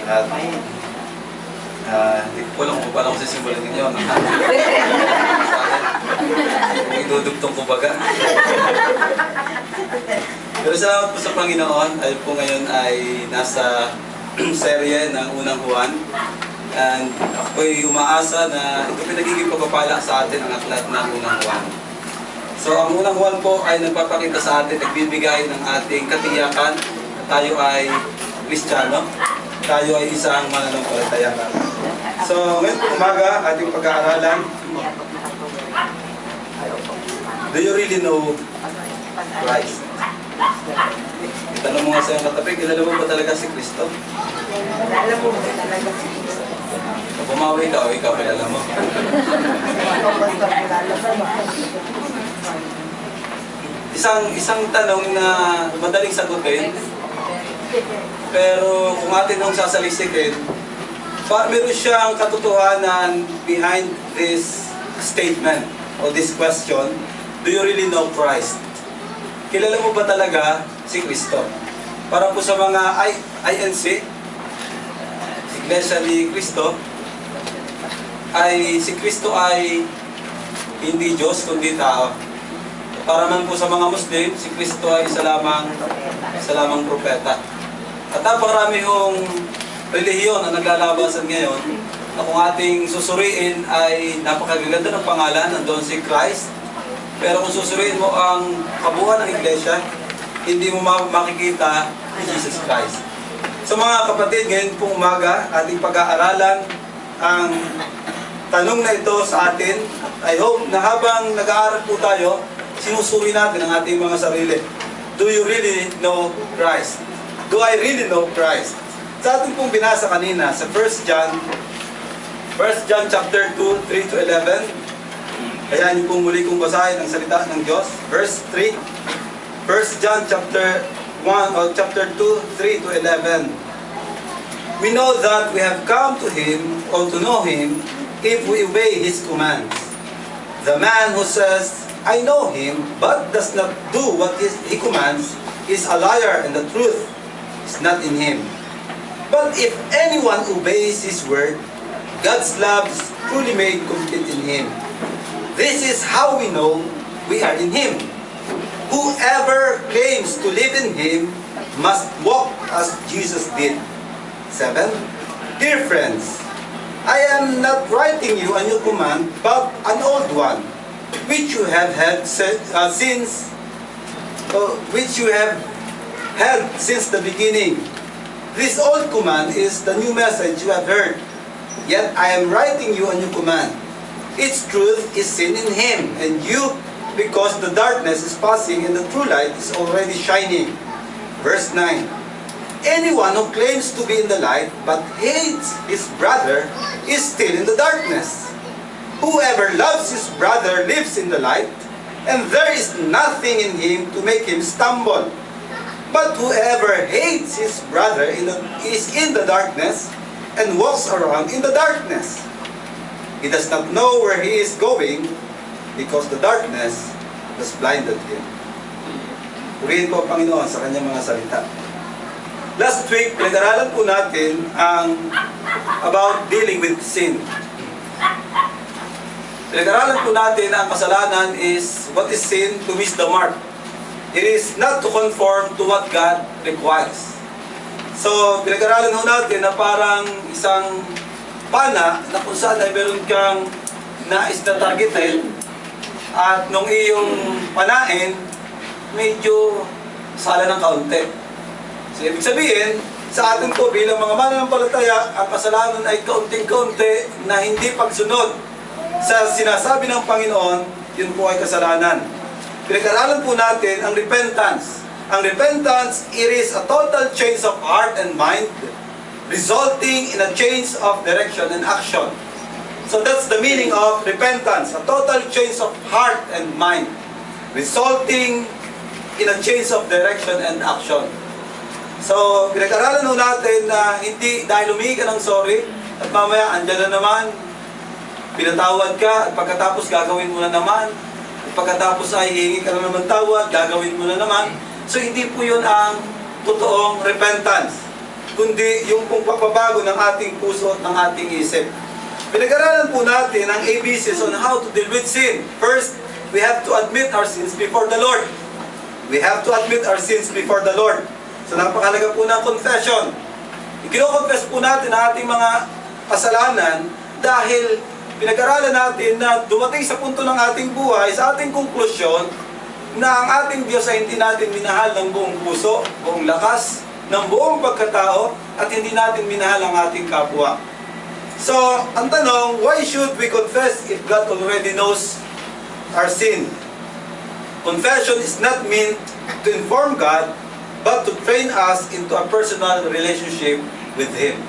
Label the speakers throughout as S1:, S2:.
S1: At hindi ko lang kung paano ko sisimulan ninyo. Idudugtong ko baga. Pero salamat po sa Panginoon. Ay po ngayon ay nasa serye ng Unang Juan. And ako'y umaasa na ito pinagiging pagpapala sa atin ang aklat ng Unang Juan. So ang Unang Juan po ay nagpapakita sa atin, nagbibigay ng ating katiyakan na tayo ay Kristiyano. Tayo ay isang mananampalataya. So ngayon po umaga, ating pag-aaralan. Do you really know Christ? Itanong mo nga sa iyong katabi, kilala mo ba talaga si Kristo?
S2: Kilala mo ba talaga si Kristo?
S1: Bumawi ka o ikaw kilala mo? Isang tanong na madaling sagutin, pero kung atin nung sasalisikin, meron siyang katotohanan behind this statement or this question, do you really know Christ? Kilala mo ba talaga si Kristo? Para po sa mga INC, Iglesia ni Kristo, si Kristo ay hindi Diyos kundi tao. Para man po sa mga Muslim, si Kristo ay isa lamang propeta. At napakarami hong relihiyon ang naglalabasan ngayon na kung ating susuriin ay napakagaganda ng pangalan, nandoon si Christ. Pero kung susuriin mo ang kabuuan ng Iglesia, hindi mo makikita si Jesus Christ. So mga kapatid, ngayon pong umaga, ating pag-aaralan ang tanong na ito sa atin. I hope na habang nag-aaral po tayo, sinusuri natin ang ating mga sarili. Do you really know Christ? Do I really know Christ? Sa ating pong binasa kanina sa 1 John chapter 2, 3 to 11. Kaya niyo pong muli kong basahin ang salita ng Diyos. Verse 3. 1 John chapter 1 or chapter 2, 3 to 11. We know that we have come to Him or to know Him if we obey His commands. The man who says, I know Him, but does not do what He commands, is a liar, and the truth is not in him. But if anyone obeys His word, God's love is truly made complete in him. This is how we know we are in Him. Whoever claims to live in Him must walk as Jesus did. 7. Dear friends, I am not writing you a new command, but an old one, which you have had since the beginning. This old command is the new message you have heard. Yet I am writing you a new command. Its truth is seen in Him, and you, because the darkness is passing and the true light is already shining. Verse 9. Anyone who claims to be in the light but hates his brother is still in the darkness. Whoever loves his brother lives in the light, and there is nothing in him to make him stumble. But whoever hates his brother is in the darkness and walks around in the darkness. He does not know where he is going because the darkness has blinded him. Purihin po ang Panginoon sa kanyang mga salita. Last week, pinag-aralan po natin about dealing with sin. Pinag-aralan po natin na ang kasalanan is, what is sin? To miss the mark. It is not to conform to what God requires. So, pinag-aralan po natin na parang isang pana na kung saan ay meron kang nais na targetin at nung iyong panain, medyo sala ng kaunti. So, ibig sabihin, sa atin po bilang mga mananampalataya, ang kasalanan ay kaunting-kaunti na hindi pagsunod sa sinasabi ng Panginoon, yun po ay kasalanan. Pinag-aralan po natin ang repentance. Ang repentance, it is a total change of heart and mind, resulting in a change of direction and action. So that's the meaning of repentance, a total change of heart and mind, resulting in a change of direction and action. So, pinag-aralan ho natin na hindi dahil humingi ka ng sorry at mamaya andyan na naman, pinatawad ka at pagkatapos gagawin mo na naman, at pagkatapos ay hihingi ka na naman tawad, gagawin mo na naman. So, hindi po yun ang totoong repentance. kundi yung pong pagbabago ng ating puso at ng ating isip. Pinag-aralan po natin ang ABCs on how to deal with sin. First, we have to admit our sins before the Lord. We have to admit our sins before the Lord. So napakalaga po ng confession. Ikino-confess po natin ang ating mga kasalanan dahil pinag-aralan natin na dumating sa punto ng ating buhay, sa ating konklusyon, na ang ating Diyos ay hindi natin minahal ng buong puso, buong lakas, ng buong pagkatao, at hindi natin minahal ang ating kapwa. So, ang tanong, why should we confess if God already knows our sin? Confession is not meant to inform God, but to train us into a personal relationship with Him.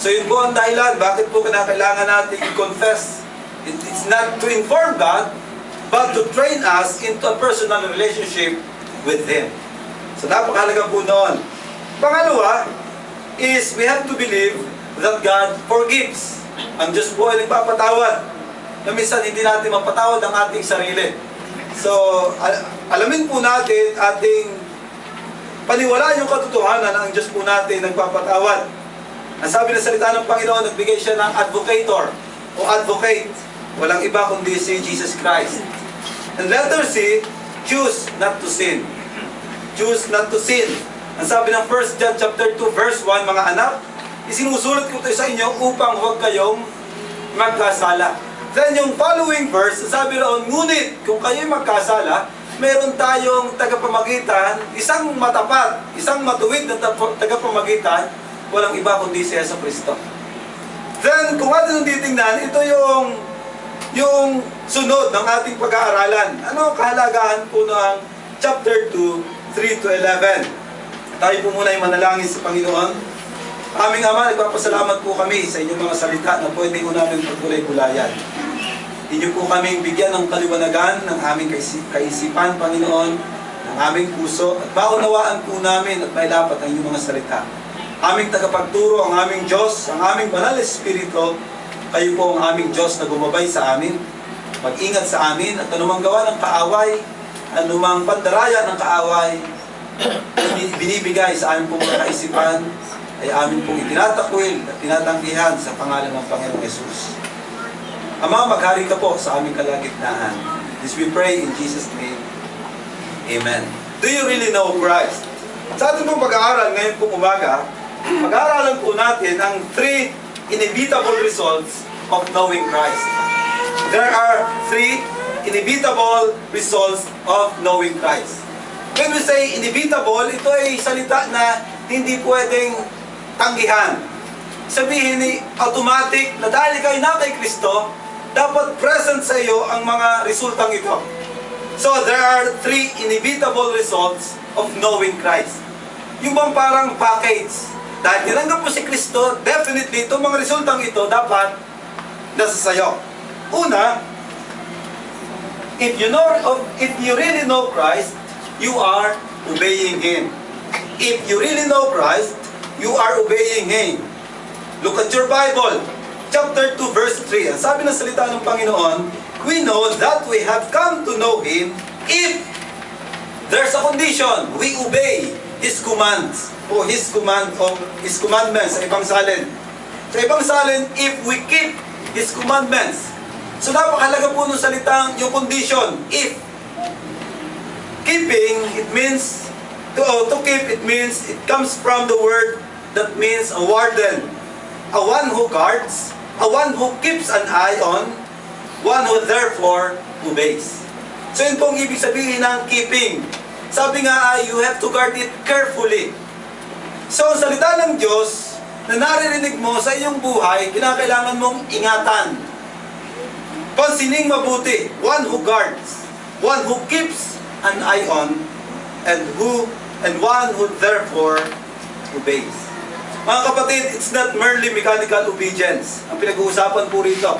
S1: So yun po ang dahilan, bakit po kailangan natin i-confess. It's not to inform God, but to train us into a personal relationship with Him. So napakahalaga po noon. Pangalawa is we have to believe that God forgives. Ang Diyos po ay nagpapatawad. Na minsan hindi natin mapatawad ang ating sarili. So alamin po natin ating paniwalaan yung katotohanan na ang Diyos po natin nagpapatawad. Ang sabi ng salita ng Panginoon, nagbigay siya ng advocator o advocate. Walang iba kundi si Jesus Christ. And letter C, choose not to sin. Choose not to sin. Ang sabi ng 1 John chapter 2 verse 1, mga anak, isinusulat ko ito sa inyo upang huwag kayong magkasala. Then yung following verse, sabi roon, ngunit kung kayo'y magkasala, meron tayong tagapamagitan, isang matapat, isang matuwid na tagapamagitan, walang iba kundi si Jesucristo. Then, kung atin titingnan, ito yung sunod ng ating pag-aaralan. Ano ang kahalagahan po ng chapter 2, 3 to 11? Tayo po muna ay manalangin sa Panginoon. Aming Ama, nagpapasalamat po kami sa inyong mga salita na pwede po namin pagkulay-kulayan. Inyo po kaming bigyan ng kaliwanagan ng aming kaisipan, Panginoon, ng aming puso, at maunawaan po namin at mailapat ang inyong mga salita. Aming tagapagturo, ang aming Diyos, ang aming banal na Espiritu, kayo po ang aming Diyos na gumabay sa amin, mag-ingat sa amin, at anumang gawa ng kaaway, anumang pandaraya ng kaaway, binibigay sa aming pong kaisipan, ay amin pong itinatakwil at tinatanggihan sa pangalan ng Panginoong Yesus. Ama, maghari ka po sa aming kalagitnaan. This we pray in Jesus' name. Amen. Do you really know Christ? Sa ating pong pag-aaral ngayon pong umaga, pag-aaralan po natin ang 3 inevitable results of knowing Christ. There are 3 inevitable results of knowing Christ. When we say inevitable, ito ay salita na hindi pwedeng tanggihan. Sabihin ni automatic na dahil ikaw na kay Kristo, dapat present sa iyo ang mga resultang ito. So there are 3 inevitable results of knowing Christ. Yung bang parang package. Dahil tinanggap mo si Kristo, definitely itong mga resultang ito dapat nasa sayo. Una, if you really know Christ, you are obeying Him. If you really know Christ, you are obeying Him. Look at your Bible, chapter 2, verse 3. Ang sabi ng salita ng Panginoon, we know that we have come to know Him if there's a condition. We obey His commands o His commandments sa ibang salin. Sa ibang salin, if we keep His commandments. So napakahalaga po ng salitang yung condition. If keeping, it means to keep, it means it comes from the word that means a warden, a one who guards, a one who keeps an eye on, one who therefore obeys. So yun pong ibig sabihin ng keeping. Sabi nga, you have to guard it carefully. So ang salita ng Diyos na naririnig mo sa iyong buhay, kinakailangan mong ingatan. Pansining mabuti, one who guards, one who keeps an eye on, and one who therefore obeys. Mga kapatid, it's not merely mechanical obedience ang pinag-uusapan po rito.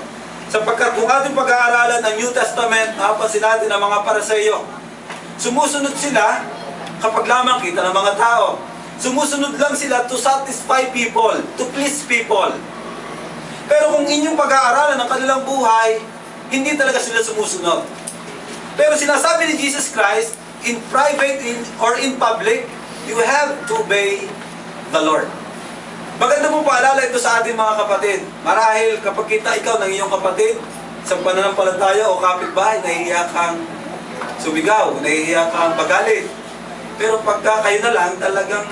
S1: Sapagkat kung ating pag-aaralan ang New Testament, mapapansin natin ang mga Pariseo. Sumusunod sila kapag lamang kita ng mga tao. Sumusunod lang sila to satisfy people, to please people. Pero kung inyong pag-aaralan ang kanilang buhay, hindi talaga sila sumusunod. Pero sinasabi ni Jesus Christ, in private or in public, you have to obey the Lord. Maganda po paalala ito sa ating mga kapatid. Marahil kapag kita ikaw ng iyong kapatid, sa pananampalataya o kapitbahay, nahihiya kang sumigaw, nahihiya kang pagalit. Pero pagka kayo na lang, talagang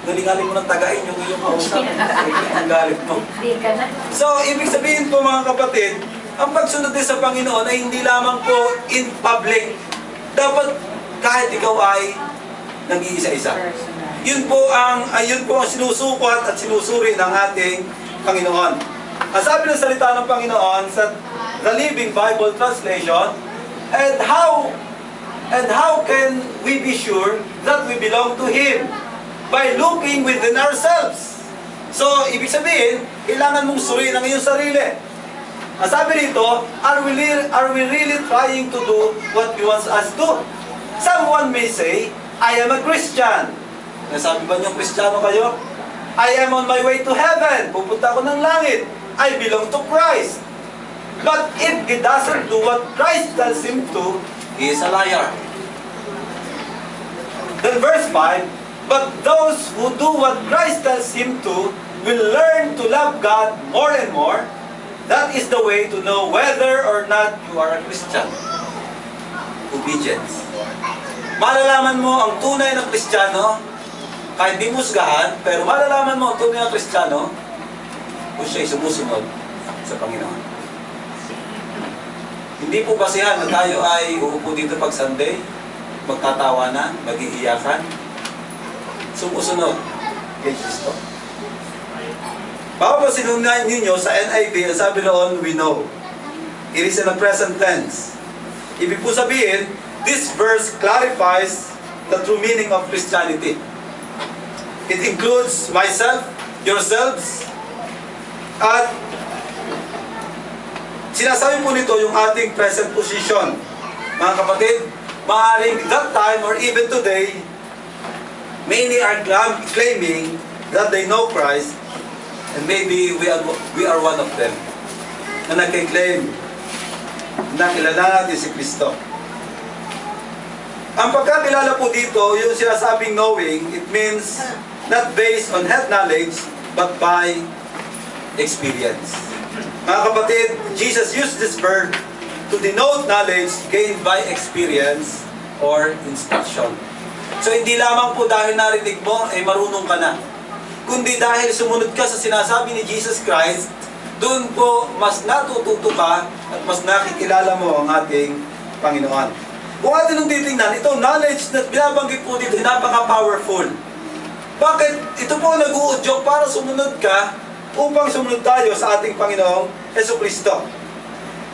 S1: galing-galing mo ng tagain yung iyong kausap. Ang galit mo.
S2: Hindi ka na.
S1: So, ibig sabihin po mga kapatid, ang pagsunod din sa Panginoon ay hindi lamang po in public. Dapat kahit ikaw ay nag-iisa-isa. Yun po ang sinusukat at sinusuri ng ating Panginoon. Ang sabi ng salita ng Panginoon sa The Living Bible Translation, and how can we be sure that we belong to Him? By looking within ourselves. So, ibig sabihin, kailangan mong suriin ang iyong sarili. Ang sabi rito, are we really trying to do what He wants us to? Someone may say, I am a Christian. Nasabi ba niyong Kristiyano kayo? I am on my way to heaven. Pupunta ako ng langit. I belong to Christ. But if he doesn't do what Christ tells him to, he is a liar. Then verse 5, but those who do what Christ tells him to will learn to love God more and more. That is the way to know whether or not you are a Christian. Obedience. Malalaman mo ang tunay na Kristiyano, kahit di musgahan, pero malalaman mo ang tunay na Kristiyano kung siya'y sumusunod sa Panginoon. Hindi po basihan na tayo ay uupo dito pag Sunday, magtatawanan, mag-iiyakan, sumusunod kay Kristo. Papapasin ninyo sa NIV, ang sabi noon, we know. It is in the present tense. Ibig po sabihin, this verse clarifies the true meaning of Christianity. It includes myself, yourselves, at sinasabi po nito yung ating present position. Mga kapatid, maaaring that time or even today, many are claiming that they know Christ, and maybe we are one of them na nagkiklaim na kilala natin si Kristo. Ang pagkakilala po dito, yung sinasabing knowing, it means not based on head knowledge, but by experience. Mga kapatid, Jesus used this verb to denote knowledge gained by experience or instruction. So hindi lamang po dahil narinig mo, ay marunong ka na. Kundi dahil sumunod ka sa sinasabi ni Jesus Christ, doon po mas natututo ka at mas nakikilala mo ang ating Panginoon. Kung atin nung titingnan, itong knowledge na binabanggit po dito, napaka-powerful. Bakit? Ito po nag-uudyok para sumunod ka upang sumunod tayo sa ating Panginoong Jesucristo.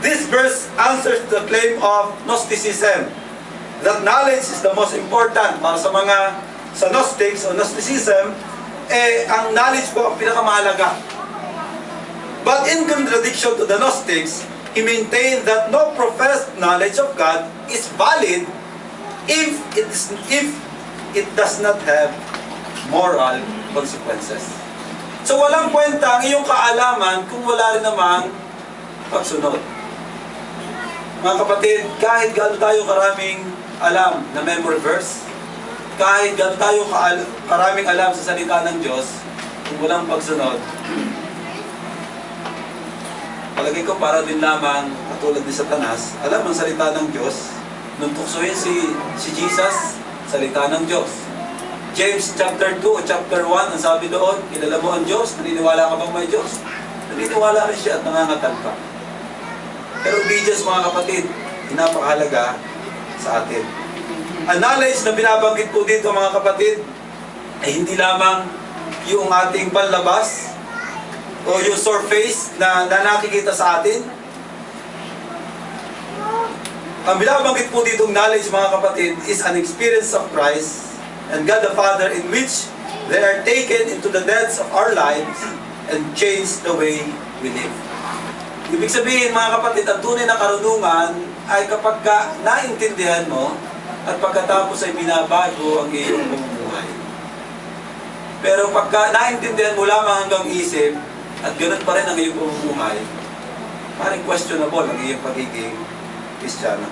S1: This verse answers the claim of Gnosticism, that knowledge is the most important. Para sa Gnostics o Gnosticism, ang knowledge po ang pinakamahalaga. But in contradiction to the Gnostics, he maintained that no professed knowledge of God is valid if it does not have moral consequences. So walang kwenta ang iyong kaalaman kung wala rin namang pagsunod. Mga kapatid, kahit gaano tayo karaming alam na memory verse, kahit gaano tayo karaming alam sa salita ng Diyos, kung walang pagsunod, palagay ko para din lamang katulad ni Satanas, alam ang salita ng Diyos, nung tuksohin si Jesus, salita ng Diyos. James chapter 2 o chapter 1, ang sabi doon, kilala mo ang Diyos, naniniwala ka bang may Diyos? Naniniwala rin siya at nangangatal ka. Pero obedience, mga kapatid, napakahalaga sa atin. Ang knowledge na binabanggit po dito, mga kapatid, ay hindi lamang yung ating panlabas o yung surface na nakikita sa atin. Ang binabanggit po dito, knowledge, mga kapatid, is an experience of Christ and God the Father in which they are taken into the depths of our lives and change the way we live. Ibig sabihin, mga kapatid, ang tunay na karunungan ay kapag naintindihan mo at pagkatapos ay binabago ang iyong pamumuhay. Pero pagka naintindihan mo lamang hanggang isip at ganoon pa rin ang iyong pamumuhay, parang questionable ang iyong pagiging Kristiyano.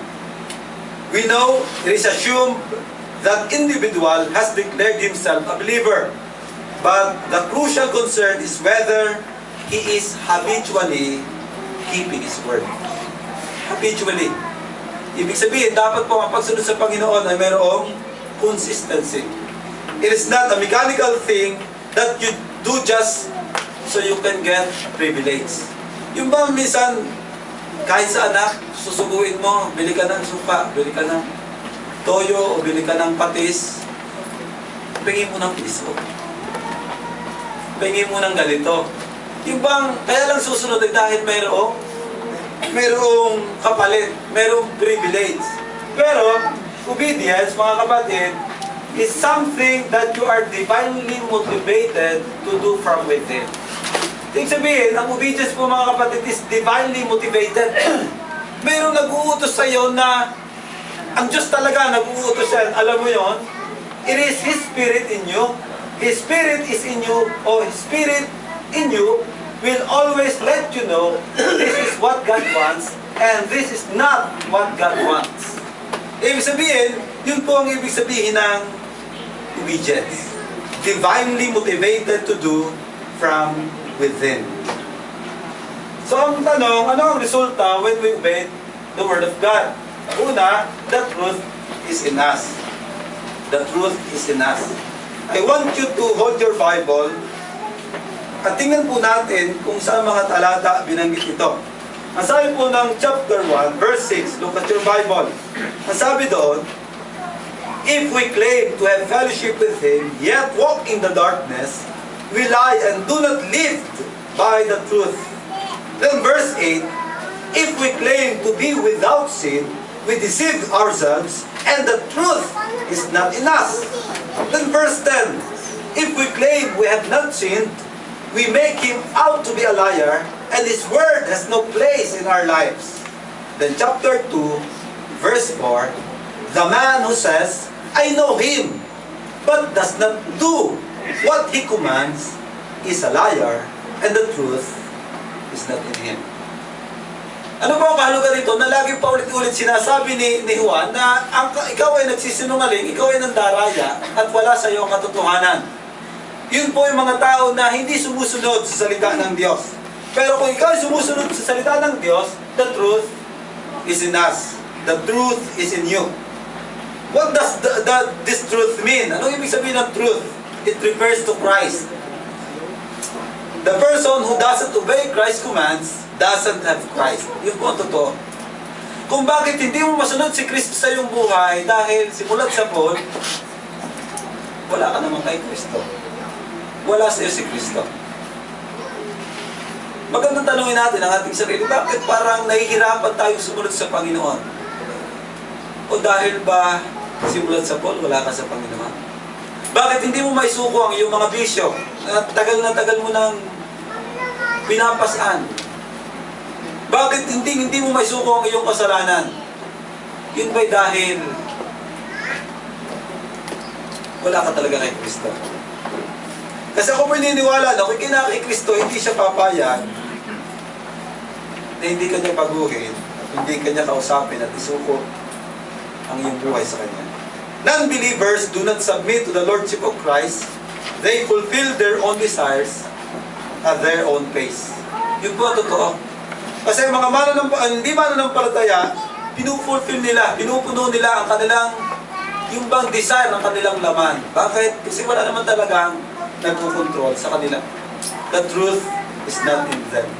S1: We know, it is assumed that individual has declared himself a believer But the crucial concern is whether he is habitually keeping his word. Habitually. Ibig sabihin, dapat po ang pagsunod sa Panginoon ay mayroong consistency. It is not a mechanical thing that you do just so you can get privilege. Yung ba minsan, kahit sa anak, susuguin mo, bili ka ng suka, bili ka ng toyo, o bili ka ng patis, pingin mo ng piso. Pingin mo ng ganito. Yung bang, kaya lang susunod ay dahil mayroong kapalit, mayroong privilege. Pero, obedience, mga kapatid, is something that you are divinely motivated to do from within. Ibig sabihin, ang obedience po mga kapatid is divinely motivated. Mayroong nag-uutos sa iyo na ang Diyos talaga nag-uutos yan. Alam mo yon? It is His Spirit in you. His Spirit is in you, or His Spirit in you will always let you know this is what God wants and this is not what God wants. Ibig sabihin, yun po ang ibig sabihin ng obedience. Divinely motivated to do from within. So ang tanong, ano ang resulta when we obey the Word of God? Una, the truth is in us. The truth is in us. I want you to hold your Bible at tingnan po natin kung saan mga talata binanggit ito. Ang sabi po ng chapter 1, verse 6, look at your Bible. Ang sabi doon, if we claim to have fellowship with Him, yet walk in the darkness, we lie and do not live by the truth. Then verse 8, if we claim to be without sin, we deceive ourselves, and the truth is not in us. Then verse 10, if we claim we have not sinned, we make Him out to be a liar, and His word has no place in our lives. Then chapter 2, verse 4, the man who says, I know Him, but does not do what He commands, is a liar, and the truth is not in him. Ano ba ang kahulugan dito na lagi pa ulit-ulit sinasabi ni Juan na ikaw ay nagsisinungaling, ikaw ay nandaraya, at wala sa iyo ang katotohanan. Yun po yung mga tao na hindi sumusunod sa salita ng Diyos. Pero kung ikaw ay sumusunod sa salita ng Diyos, the truth is in us. The truth is in you. What does this truth mean? Anong ibig sabihin ng truth? It refers to Christ. The person who doesn't obey Christ's commands doesn't have Christ. Yun po ang totoo. Kung bakit hindi mo masunod si Kristo sa iyong buhay dahil simulat sa Paul, wala ka naman kay Kristo. Wala sa iyo si Kristo. Magandang tanungin natin ang ating sarili, bakit parang nahihirapan tayong sumunod sa Panginoon? O dahil ba simulat sa Paul, wala ka sa Panginoon? Bakit hindi mo maisuko ang iyong mga bisyo? Tagal na tagal mo nang pinapasaan. Bakit hindi mo maisuko ang iyong kasalanan? Yun ba'y dahil wala ka talaga kay Kristo? Kasi ako po'y niniwala na kung kay Kristo, hindi siya papayag na hindi kanya baguhin, hindi kanya kausapin at isuko ang iyong buhay sa Kanya. Non-believers do not submit to the Lordship of Christ. They fulfill their own desires at their own pace. Yun po ang totoo. Kasi mga hindi mananampalataya, pinufulfill nila, pinupuno nila ang kanilang, yung bang desire ng kanilang laman. Bakit? Kasi wala naman talagang nagkukontrol sa kanila. The truth is not in them.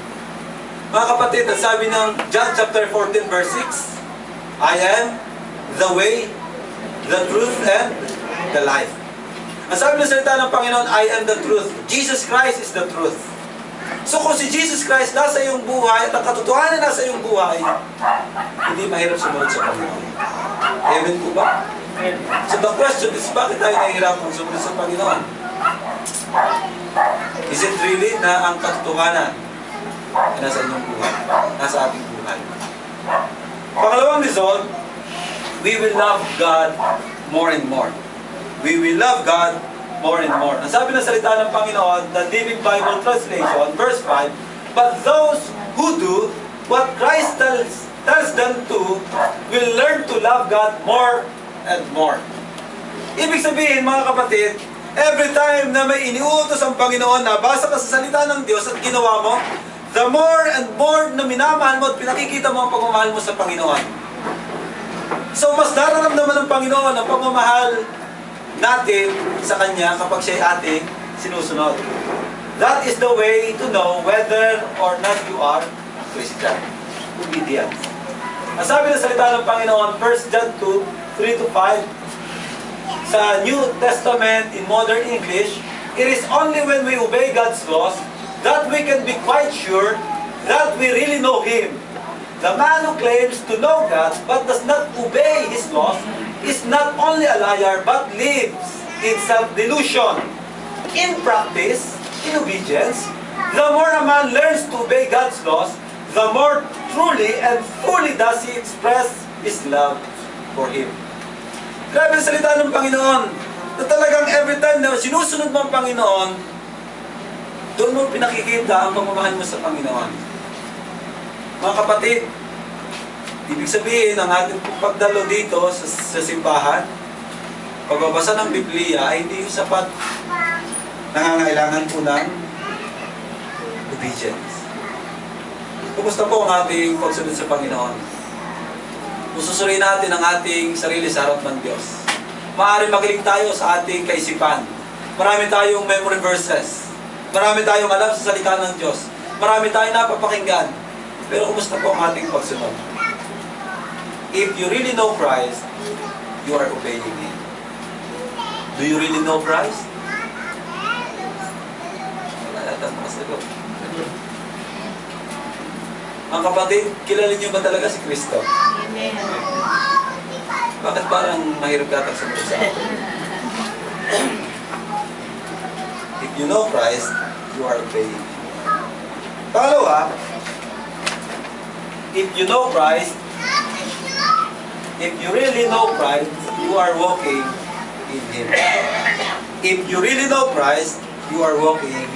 S1: Mga kapatid, ang sabi ng John chapter 14 verse 6, I am the way, the truth, and the life. Ang sabi ng salita ng Panginoon, I am the truth. Jesus Christ is the truth. So kung si Jesus Christ nasa iyong buhay at ang katotohanan nasa iyong buhay, hindi mahirap sumunod sa Panginoon. Amen po ba? So the question is, bakit tayo nahihirapang sumunod sa Panginoon? Is it really na ang katotohanan ay nasa inyong buhay? Nasa ating buhay? Pangalawang result, we will love God more and more. We will love God more and more. Ang sabi ng salita ng Panginoon, the Living Bible Translation, verse 5, but those who do what Christ tells them to will learn to love God more and more. Ibig sabihin, mga kapatid, Every time na may iniutos ang Panginoon, nabasa ka sa salita ng Diyos at ginawa mo, the more and more na minamahal mo at pinakikita mo ang pagmamahal mo sa Panginoon. So mas nararamdaman ng Panginoon ang pagmamahal natin sa Kanya kapag siya'y ating sinusunod. That is the way to know whether or not you are Christian. Obedience. Ang sabi ng salita ng Panginoon, 1 John 2, 3-5, sa New Testament in modern English, it is only when we obey God's laws that we can be quite sure that we really know Him. The man who claims to know God but does not obey His laws is not only a liar but lives in self-delusion. In practice, in obedience, the more a man learns to obey God's laws, the more truly and fully does he express his love for Him. Grabe ang salita ng Panginoon na talagang every time na sinusunod mo ang Panginoon, doon mo pinakikita ang pagmamahal mo sa Panginoon. Mga kapatid, ibig sabihin ang ating pagdalo dito sa simbahan, pagbabasa ng Biblia ay hindi sapat. Nangangailangan po ng obedience. Kumusta po ang ating pagsunod sa Panginoon? Ususuriin natin ang ating sarili sa harap ng Diyos. Maaaring magaling tayo sa ating kaisipan. Marami tayong memory verses. Marami tayong alam sa salita ng Diyos. Marami tayong napapakinggan. Pero kumusta po ang ating pagsunod? If you really know Christ, you are obeying Him. Do you really know Christ? Mga kapatid, kilala niyo ba talaga si Kristo?
S2: Amen.
S1: Bakit parang mahirap yata sumunod sa akin? If you know Christ, you are obeying. Pangalawa, if you know Christ, if you really know Christ, you are walking in Him. If you really know Christ, you are walking in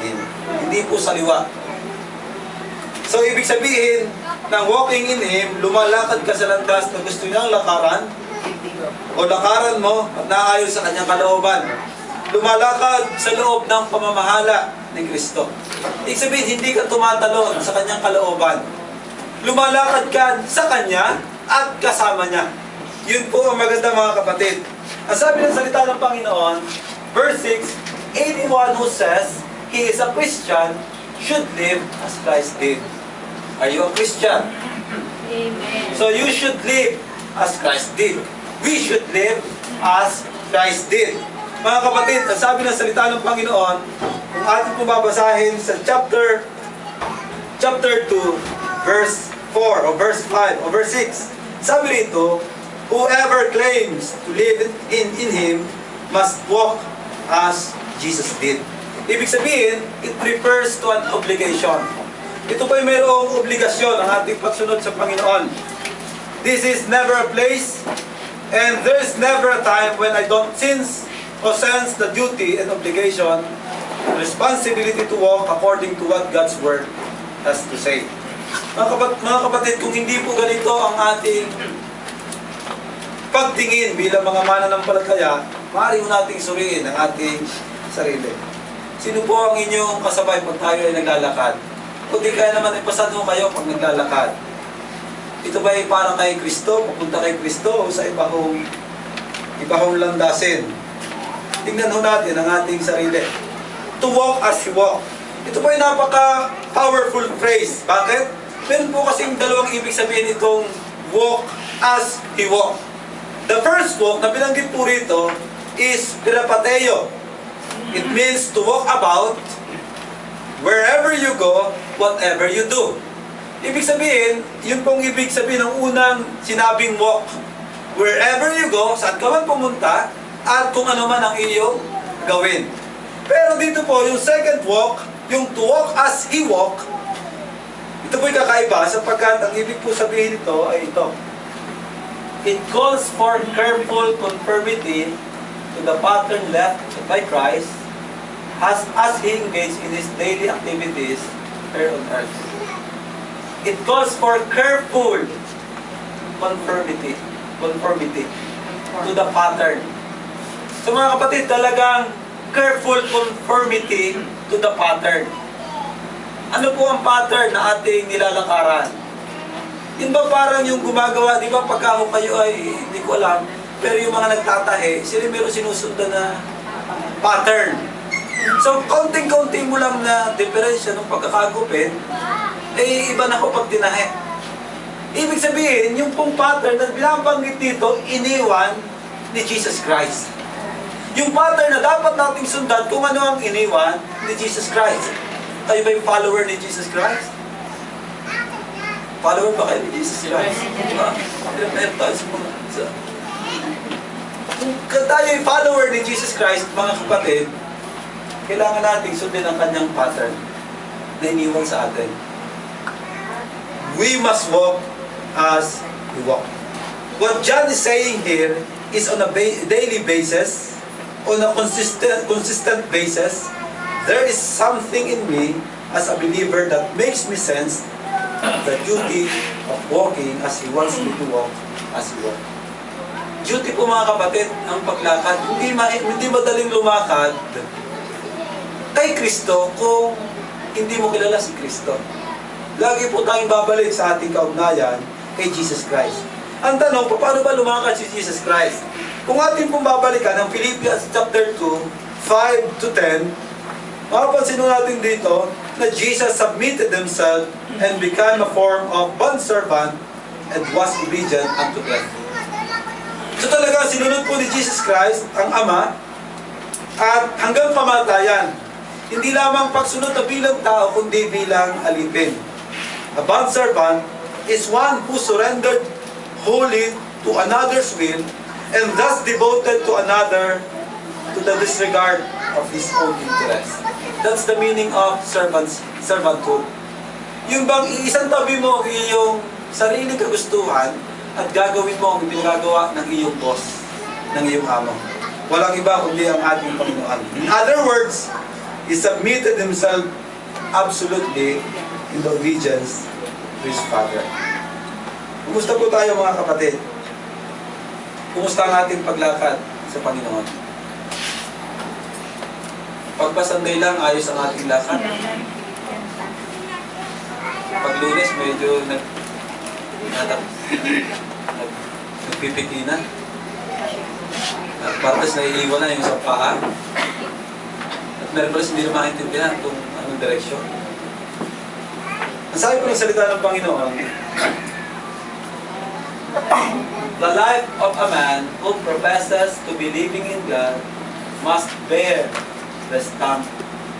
S1: Him. Hindi po saliwa. So, ibig sabihin, ng walking in Him, lumalakad ka sa landas na gusto niyang lakaran, o lakaran mo at naayon sa kanyang kalooban. Lumalakad sa loob ng pamamahala ni Kristo. Ibig sabihin, hindi ka tumatalon sa kanyang kalooban. Lumalakad ka sa Kanya at kasama Niya. Yun po ang maganda mga kapatid. Ang sabi ng salita ng Panginoon, verse 6, anyone who says he is a Christian should live as Christ did. Are you a Christian?
S2: Amen.
S1: So you should live as Christ did. We should live as Christ did. Mga kapatid, ang sabi ng salita ng Panginoon, kung ating babasahin sa chapter 2, verse 4, o verse 5, o verse 6, sabi rito, whoever claims to live in Him must walk as Jesus did. Ibig sabihin, it refers to an obligation. Ito po'y mayroong obligasyon ang ating pagsunod sa Panginoon. This is never a place, and there is never a time when I don't sense the duty and obligation, responsibility to walk according to what God's Word has to say. Mga kapatid, kung hindi po ganito ang ating pagtingin bilang mga mananampalataya, maaari mo nating suriin ang ating sarili. Sino po ang inyong kasabay pag tayo ay naglalakad? Kung di kaya naman ipasado kayo pag naglalakad. Ito ba ay para kay Kristo, papunta kay Kristo, o sa ibahong landasin? Tingnan ho natin ang ating sarili. To walk as He walk. Ito po ay napaka-powerful phrase. Bakit? Meron po kasing dalawang ibig sabihin itong walk as He walk. The first walk na binanggit po rito is peripateo. It means to walk about wherever you go, whatever you do. Ibig sabihin, yun pong ibig sabihin ng unang sinabing walk. Wherever you go, saan ka man pumunta, at kung ano man ang iyong gawin. Pero dito po, yung second walk, yung to walk as He walk, ito po'y kakaiba sapagkat ang ibig po sabihin nito ay ito. It calls for careful conformity to the pattern left by Christ as He engaged in His daily activities here on earth. It calls for careful conformity to the pattern. So mga kapatid, talagang careful conformity to the pattern. Ano po ang pattern na ating nilalakaran? Yun ba parang yung gumagawa, di ba pagka kayo ay hindi ko alam, pero yung mga nagtatahe, sila meron sinusundan na pattern. So, konting-konting mo lang na diferensya ng pagkakagupit, eh, iba na ko pag tinahe. Ibig sabihin, yung pong pattern na binabanggit dito, iniwan ni Jesus Christ. Yung pattern na dapat nating sundan kung ano ang iniwan ni Jesus Christ. Tayo ba yung follower ni Jesus Christ? Follower ba kayo ni Jesus Christ? Diba? Kung tayo yung follower ni Jesus Christ, mga kapatid, kailangan nating sundin ang kanyang pattern na iniwan sa atin. We must walk as we walk. What John is saying here is on a daily basis, on a consistent basis, there is something in me as a believer that makes me sense the duty of walking as He wants me to walk as He walks. Duty po mga kapatid, ang paglakad. Hindi madaling lumakad kay Kristo kung hindi mo kilala si Kristo. Lagi po tayong babalik sa ating kaugnayan kay Jesus Christ. Ang tanong, paano ba lumakad si Jesus Christ? Kung ating pong babalikan ang Philippians chapter 2, 5 to 10, mapapansin natin dito na Jesus submitted Himself and became a form of bondservant and was obedient unto death. So talaga, sinunod po ni Jesus Christ ang Ama at hanggang kamatayan. Hindi lamang pagsunod na bilang tao, kundi bilang alipin. A bondservant is one who surrendered wholly to another's will and thus devoted to another to the disregard of his own interest. That's the meaning of servanthood. Yung bang isang tabi mo ang iyong sariling kagustuhan at gagawin mo ang pinagagawa ng iyong boss, ng iyong amo. Walang iba kundi ang ating Panginoon. In other words, He submitted Himself absolutely in obedience to His Father. Kumusta po tayo mga kapatid? Kumusta ang ating paglakad sa Panginoon? Pagpasanday lang, ayos ang ating lakad. Pag Lunes, medyo nagpipiki na. At partas naiiwan na yung sa paa. At meron pa rin hindi na maintindihan kung anong direksyon. Ang sabi po ng salita ng Panginoon, the life of a man who professes to be living in God must bear the stamp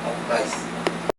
S1: of Christ.